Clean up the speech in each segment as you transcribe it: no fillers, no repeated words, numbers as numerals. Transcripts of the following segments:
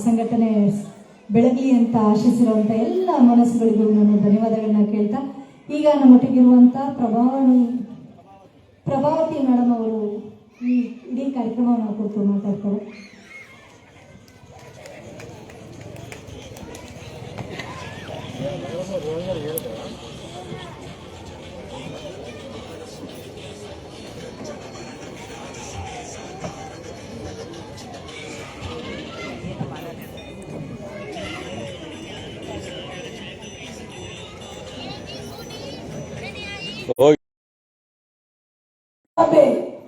ಸಂಘಟನೆ ಬೆಳಗಲಿ ಅಂತ ಆಶಿಸಿರುವಂತ ಎಲ್ಲ ಮನಸ್ಸುಗಳಿಗೂ ನಾನು ಧನ್ಯವಾದಗಳನ್ನ ಕೇಳ್ತಾ, ಈಗ ನಮ್ಮೊಟ್ಟಿಗಿರುವಂತ ಪ್ರಭಾವತಿ ಮೇಡಮ್ ಅವರು ಈ ಇಡೀ ಕಾರ್ಯಕ್ರಮವನ್ನು ಕುರಿತು ಮಾತಾಡ್ತಾರೆ.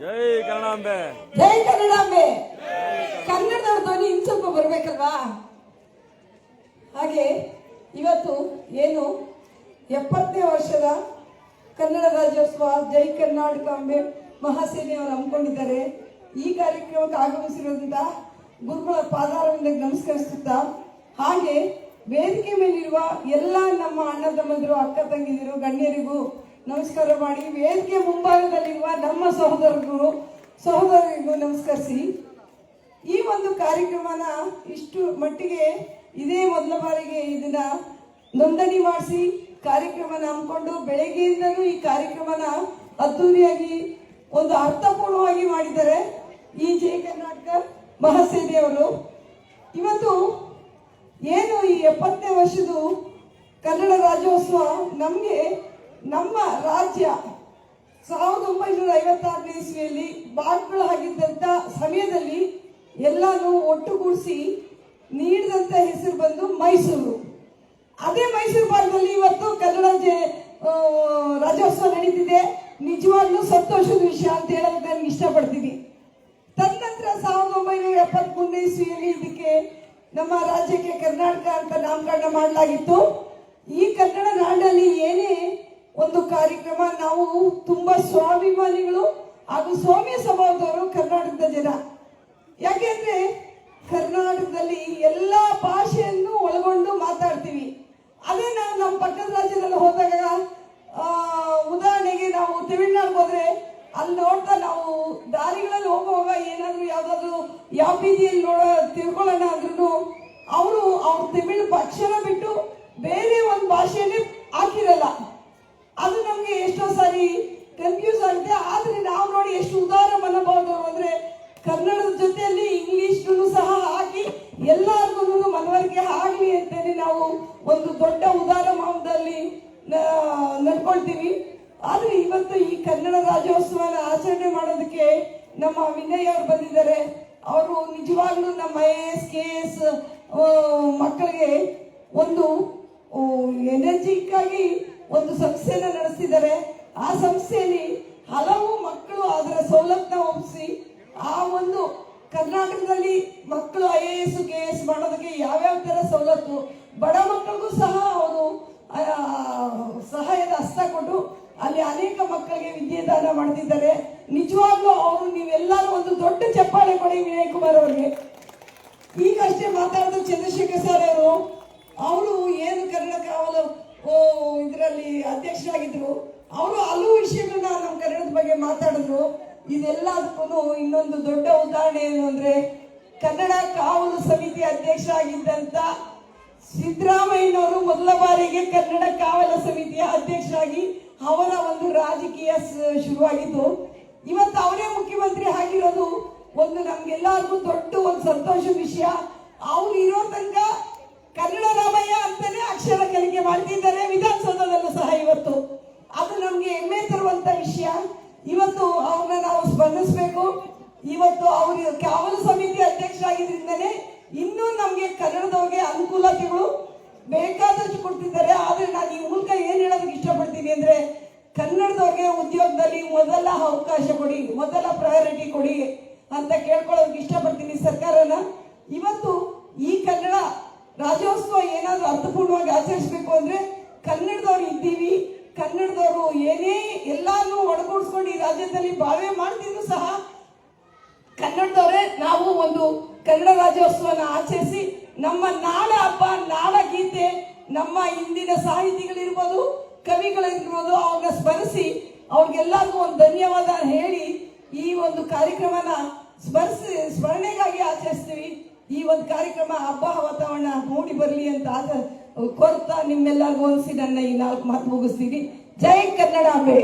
ಜೈ ಕನ್ನಡಾಂಬೆ, ಜೈ ಕನ್ನಡಾಂಬೆ. ಕನ್ನಡದವ್ರ ಧ್ವನಿ ಇನ್ ಸ್ವಲ್ಪ ಬರ್ಬೇಕಲ್ವಾ? ಹಾಗೆ ಇವತ್ತು ಏನು 70ನೇ ವರ್ಷದ ಕನ್ನಡ ರಾಜ್ಯೋತ್ಸವ ಜೈ ಕರ್ನಾಟಕಾಂಬೆ ಮಹಾಸೇನೆಯವರು ಹಮ್ಮಿಕೊಂಡಿದ್ದಾರೆ. ಈ ಕಾರ್ಯಕ್ರಮಕ್ಕೆ ಆಗಮಿಸಿರೋದ್ರಿಂದ ಗುರುಗಳ ಪಾದಾರವಿಂದ ನಮಸ್ಕರಿಸುತ್ತಾ, ಹಾಗೆ ವೇದಿಕೆ ಮೇಲಿರುವ ಎಲ್ಲ ನಮ್ಮ ಅಣ್ಣ ತಮ್ಮಂದಿರು, ಅಕ್ಕ ತಂಗಿದಿರು, ಗಣ್ಯರಿಗೂ ನಮಸ್ಕಾರ ಮಾಡಿ, ವೇದಿಕೆ ಮುಂಭಾಗದಲ್ಲಿರುವ ನಮ್ಮ ಸಹೋದರರಿಗೂ ನಮಸ್ಕರಿಸಿ, ಈ ಒಂದು ಕಾರ್ಯಕ್ರಮನ ಇಷ್ಟು ಮಟ್ಟಿಗೆ ಇದೇ ಮೊದಲ ಬಾರಿಗೆ ಇದನ್ನ ನೋಂದಣಿ ಮಾಡಿಸಿ ಕಾರ್ಯಕ್ರಮನ ಹಮ್ಮಿಕೊಂಡು ಬೆಳಗ್ಗೆಯಿಂದಲೂ ಈ ಕಾರ್ಯಕ್ರಮನ ಅದ್ದೂರಿಯಾಗಿ ಒಂದು ಅರ್ಥಪೂರ್ಣವಾಗಿ ಮಾಡಿದ್ದಾರೆ ಈ ಜೈ ಕರ್ನಾಟಕ ಮಹಾಸೇನೆಯವರು. ಇವತ್ತು ಏನು ಈ 70ನೇ ವರ್ಷದ ಕನ್ನಡ ರಾಜ್ಯೋತ್ಸವ ನಮಗೆ ನಮ್ಮ ರಾಜ್ಯ 1956ನೇ ಇಸ್ವಿಯಲ್ಲಿ ಭಾಗಗಳಾಗಿದ್ದಂಥ ಸಮಯದಲ್ಲಿ ಎಲ್ಲಾನು ಒಟ್ಟುಗೂಡಿಸಿ ನೀಡಿದಂಥ ಹೆಸರು ಬಂದು ಮೈಸೂರು. ಅದೇ ಮೈಸೂರು ಭಾಗದಲ್ಲಿ ಇವತ್ತು ಕನ್ನಡ ರಾಜ್ಯೋತ್ಸವ ನಡೀತಿದೆ. ನಿಜವಾಗ್ಲೂ ಸಂತೋಷದ ವಿಷಯ ಅಂತ ಹೇಳೋದಕ್ಕೆ ನನಗೆ ಇಷ್ಟಪಡ್ತೀನಿ. ತದನಂತರ 1973ನೇ ಇಸ್ವಿಯಲ್ಲಿ ಇದಕ್ಕೆ ನಮ್ಮ ರಾಜ್ಯಕ್ಕೆ ಕರ್ನಾಟಕ ಅಂತ ನಾಮಕರಣ ಮಾಡಲಾಗಿತ್ತು. ಈ ಕನ್ನಡ ನಾಡಿನಲ್ಲಿ ಏನೇ ಒಂದು ಕಾರ್ಯಕ್ರಮ, ನಾವು ತುಂಬಾ ಸ್ವಾಭಿಮಾನಿಗಳು ಹಾಗೂ ಸೌಮ್ಯ ಸ್ವಭಾವದವರು ಕರ್ನಾಟಕದ ಜನ. ಯಾಕೆಂದ್ರೆ ಕರ್ನಾಟಕದಲ್ಲಿ ಎಲ್ಲಾ ಭಾಷೆಯನ್ನು ಒಳಗೊಂಡು ಮಾತಾಡ್ತೀವಿ. ಅದೇ ನಾವು ನಮ್ಮ ಪಕ್ಕದ ರಾಜ್ಯದಲ್ಲಿ ಹೋದಾಗ, ಉದಾಹರಣೆಗೆ ನಾವು ತಮಿಳ್ನಾಡಿಗೆ ಹೋದ್ರೆ ಅಲ್ಲಿ ನೋಡ್ತಾ ನಾವು ದಾರಿಗಳಲ್ಲಿ ಹೋಗುವಾಗ ಏನಾದ್ರು ಯಾವ್ದಾದ್ರು ಯಾವ ಬೀದಿಯಲ್ಲಿ ತಿಳ್ಕೊಳ್ಳೋಣ ಅಂದ್ರೂ ಅವರು ಅವ್ರ ತಮಿಳು ಅಕ್ಷರ ಬಿಟ್ಟು ಬೇರೆ ಒಂದು ಭಾಷೆಯನ್ನೇ ಹಾಕಿರಲ್ಲ. ಅದು ನಮ್ಗೆ ಎಷ್ಟೋ ಸಾರಿ ಕನ್ಫ್ಯೂಸ್ ಆಗುತ್ತೆ. ಆದ್ರೆ ನಾವು ನೋಡಿ ಎಷ್ಟು ಉದಾರ ಮನೋಭಾವದವರು ಅಂದ್ರೆ ಕನ್ನಡದ ಜೊತೆಯಲ್ಲಿ ಇಂಗ್ಲಿಷ್ ಸಹ ಹಾಕಿ ಎಲ್ಲರಿಗೂ ಮನವರಿಕೆ ಆಗಲಿ ಅಂತೇಳಿ ನಾವು ಒಂದು ದೊಡ್ಡ ಉದಾರ ಭಾವದಲ್ಲಿ ನಡ್ಕೊಳ್ತೀವಿ. ಆದ್ರೆ ಇವತ್ತು ಈ ಕನ್ನಡ ರಾಜ್ಯೋತ್ಸವನ ಆಚರಣೆ ಮಾಡೋದಕ್ಕೆ ನಮ್ಮ ವಿನಯ್ ಅವರು ಬಂದಿದ್ದಾರೆ. ಅವರು ನಿಜವಾಗ್ಲೂ ನಮ್ಮ IAS KS ಮಕ್ಕಳಿಗೆ ಒಂದು ಎನರ್ಜಿಕ್ ಆಗಿ ಒಂದು ಸಂಸ್ಥೆನ ನಡೆಸ್ತಿದ್ದಾರೆ. ಆ ಸಂಸ್ಥೆಯಲ್ಲಿ ಹಲವು ಮಕ್ಕಳು ಅದರ ಸವಲತ್ತನ್ನ ಒಪ್ಪಿಸಿ ಆ ಒಂದು ಕರ್ನಾಟಕದಲ್ಲಿ ಮಕ್ಕಳು IAS KS ಮಾಡೋದಕ್ಕೆ ಯಾವ್ಯಾವ ತರ ಸವಲತ್ತು, ಬಡ ಮಕ್ಕಳಿಗೂ ಸಹ ಅವರು ಸಹಾಯದ ಹಸ್ತ ಕೊಟ್ಟು ಅಲ್ಲಿ ಅನೇಕ ಮಕ್ಕಳಿಗೆ ವಿದ್ಯಾದಾನ ಮಾಡ್ತಿದ್ದಾರೆ. ನಿಜವಾಗ್ಲೂ ಅವರು ನೀವೆಲ್ಲರೂ ಒಂದು ದೊಡ್ಡ ಚಪ್ಪಾಳೆ ಕೊಡಿ ವಿನಯ್ ಕುಮಾರ್ ಅವರಿಗೆ. ಈಗಷ್ಟೇ ಮಾತಾಡಿದ ಚಂದ್ರಶೇಖರ್ ಸರ್ ಅವರು ಏನು ಕನ್ನಡ ಕಾವಲು ಇದರಲ್ಲಿ ಅಧ್ಯಕ್ಷರಾಗಿದ್ರು, ಅವರು ಹಲವು ವಿಷಯಗಳನ್ನ ನಮ್ಮ ಕನ್ನಡದ ಬಗ್ಗೆ ಮಾತಾಡಿದ್ರು. ಇದೆಲ್ಲದಕ್ಕೂ ಇನ್ನೊಂದು ದೊಡ್ಡ ಉದಾಹರಣೆ ಏನು ಅಂದ್ರೆ, ಕನ್ನಡ ಕಾವಲು ಸಮಿತಿ ಅಧ್ಯಕ್ಷರಾಗಿದ್ದಂತ ಸಿದ್ದರಾಮಯ್ಯನವರು ಮೊದಲ ಬಾರಿಗೆ ಕನ್ನಡ ಕಾವಲು ಸಮಿತಿಯ ಅಧ್ಯಕ್ಷರಾಗಿ ಅವರ ಒಂದು ರಾಜಕೀಯ ಶುರುವಾಗಿತ್ತು. ಇವತ್ತು ಅವರೇ ಮುಖ್ಯಮಂತ್ರಿ ಆಗಿರೋದು ಒಂದು ನಮ್ಗೆಲ್ಲರಿಗೂ ದೊಡ್ಡ ಒಂದು ಸಂತೋಷದ ವಿಷಯ. ಅವ್ರು ಇರೋ ತನಕ ಕನ್ನಡ ರಾಮಯ್ಯ ಅಂತಾನೆ ಅಕ್ಷರ ಕಲಿಕೆ ಮಾಡ್ತಿದ್ದಾರೆ ವಿಧಾನಸೌಧದಲ್ಲೂ ಸಹ. ಇವತ್ತು ಅದು ನಮ್ಗೆ ಹೆಮ್ಮೆ ತರುವಂತ ವಿಷಯ. ಇವತ್ತು ಅವ್ರನ್ನ ನಾವು ಸ್ಪಂದಿಸಬೇಕು. ಇವತ್ತು ಅವರು ಕಾವಲು ಸಮಿತಿ ಅಧ್ಯಕ್ಷರಾಗಿದ್ರಿಂದಲೇ ಇನ್ನೂ ನಮ್ಗೆ ಕನ್ನಡದವ್ರಿಗೆ ಅನುಕೂಲತೆಗಳು ಬೇಕಾದಷ್ಟು ಕೊಡ್ತಿದ್ದಾರೆ. ಆದ್ರೆ ನಾನು ಈ ಮೂಲಕ ಏನ್ ಹೇಳೋದಕ್ಕೆ ಇಷ್ಟಪಡ್ತೀನಿ ಅಂದ್ರೆ, ಕನ್ನಡದವ್ರಿಗೆ ಉದ್ಯೋಗದಲ್ಲಿ ಮೊದಲ ಅವಕಾಶ ಕೊಡಿ, ಮೊದಲ ಪ್ರಯಾರಿಟಿ ಕೊಡಿ ಅಂತ ಕೇಳ್ಕೊಳ್ಳೋದಕ್ಕೆ ಇಷ್ಟಪಡ್ತೀನಿ ಸರ್ಕಾರನ. ಇವತ್ತು ಈ ಕನ್ನಡ ರಾಜ್ಯೋತ್ಸವ ಏನಾದ್ರು ಅರ್ಥಪೂರ್ಣವಾಗಿ ಆಚರಿಸಬೇಕು ಅಂದ್ರೆ ಕನ್ನಡದವ್ರು ಇದ್ದೀವಿ. ಕನ್ನಡದವರು ಏನೇ ಎಲ್ಲಾನು ಒಳಗೂಡಿಸ್ಕೊಂಡು ಈ ರಾಜ್ಯದಲ್ಲಿ ಬಾಳ್ವೆ ಮಾಡ್ತಿದ್ರು ಸಹ ಕನ್ನಡದವರೇ ನಾವು ಒಂದು ಕನ್ನಡ ರಾಜ್ಯೋತ್ಸವನ ಆಚರಿಸಿ ನಮ್ಮ ನಾಡ ಹಬ್ಬ, ನಾಡ ಗೀತೆ, ನಮ್ಮ ಇಂದಿನ ಸಾಹಿತಿಗಳಿರ್ಬೋದು, ಕವಿಗಳಿರ್ಬೋದು, ಅವ್ರನ್ನ ಸ್ಮರಿಸಿ ಅವ್ರಿಗೆಲ್ಲರಿಗೂ ಒಂದು ಧನ್ಯವಾದ ಹೇಳಿ ಈ ಒಂದು ಕಾರ್ಯಕ್ರಮನ ಸ್ಮರಣೆಗಾಗಿ ಆಚರಿಸ್ತೀವಿ. ಈ ಒಂದು ಕಾರ್ಯಕ್ರಮ ಹಬ್ಬ ವಾತಾವರಣ ಮೂಡಿ ಬರಲಿ ಅಂತ ಕೋರ್ತಾ ನಿಮ್ಮೆಲ್ಲರಿಗೂ ಅನಿಸಿ ನನ್ನ ಈ 4 ಮಾತು ಮುಗಿಸ್ತೀನಿ. ಜೈ ಕನ್ನಡಾಂಬೆ.